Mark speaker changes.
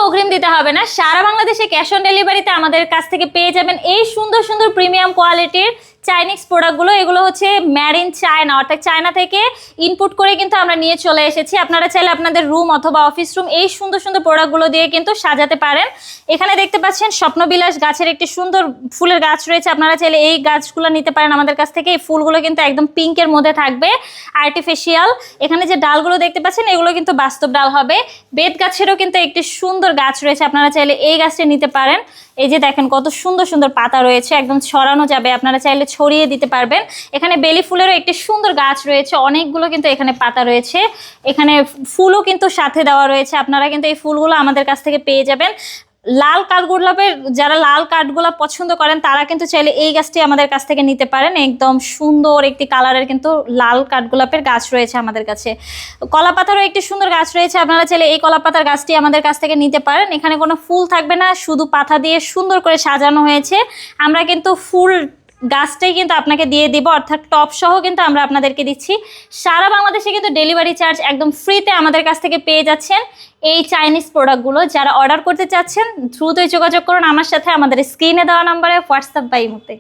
Speaker 1: অগ্রিম দিতে হবে না, সারা বাংলাদেশে ক্যাশ অন ডেলিভারিতে আমাদের কাছ থেকে পেয়ে যাবেন এই সুন্দর সুন্দর প্রিমিয়াম কোয়ালিটির চাইনিজ প্রোডাক্টগুলো। এগুলো হচ্ছে মেড ইন চায়না, অর্থাৎ চায়না থেকে ইনপুট করে কিন্তু আমরা নিয়ে চলে এসেছি। আপনারা চাইলে আপনাদের রুম অথবা অফিস রুম এই সুন্দর সুন্দর প্রোডাক্টগুলো দিয়ে কিন্তু সাজাতে পারেন। এখানে দেখতে পাচ্ছেন স্বপ্নবিলাস গাছের একটি সুন্দর ফুলের গাছ রয়েছে, আপনারা চাইলে এই গাছগুলো নিতে পারেন আমাদের কাছ থেকে। এই ফুলগুলো কিন্তু একদম পিঙ্কের মধ্যে থাকবে, আর্টিফিশিয়াল। এখানে যে ডালগুলো দেখতে পাচ্ছেন এগুলো কিন্তু বাস্তব ডাল হবে। বেত গাছেরও কিন্তু একটি সুন্দর গাছ রয়েছে, আপনারা চাইলে এই গাছটি নিতে পারেন। এই যে দেখেন কত সুন্দর সুন্দর পাতা রয়েছে, একদম ছড়ানো যাবে, আপনারা চাইলে ছড়িয়ে দিতে পারবেন। এখানে বেলি ফুলেরও একটি সুন্দর গাছ রয়েছে, অনেকগুলো কিন্তু এখানে পাতা রয়েছে, এখানে ফুলও কিন্তু সাথে দেওয়া রয়েছে। আপনারা কিন্তু এই ফুলগুলো আমাদের কাছ থেকে পেয়ে যাবেন। লাল কাঠগোলাপের, যারা লাল কাঠগোলাপ পছন্দ করেন তারা কিন্তু চাইলে এই গাছটি আমাদের কাছ থেকে নিতে পারেন। একদম সুন্দর একটি কালারের কিন্তু লাল কাঠগোলাপের গাছ রয়েছে আমাদের কাছে। কলা পাতারও একটি সুন্দর গাছ রয়েছে, আপনারা চাইলে এই কলা পাতার গাছটি আমাদের কাছ থেকে নিতে পারেন। এখানে কোনো ফুল থাকবে না, শুধু পাতা দিয়ে সুন্দর করে সাজানো হয়েছে। আমরা কিন্তু ফুল গাছটাই কিন্তু আপনাকে দিয়ে দিব, অর্থাৎ টপ সহ কিন্তু আমরা আপনাদেরকে দিচ্ছি। সারা বাংলাদেশে কিন্তু ডেলিভারি চার্জ একদম ফ্রিতে আমাদের কাছ থেকে পেয়ে যাচ্ছেন এই চাইনিজ প্রোডাক্টগুলো। যারা অর্ডার করতে চাচ্ছেন দ্রুতই যোগাযোগ করুন আমার সাথে, আমাদের স্ক্রিনে দেওয়া নাম্বারে হোয়াটসঅ্যাপ বা ইমোতে।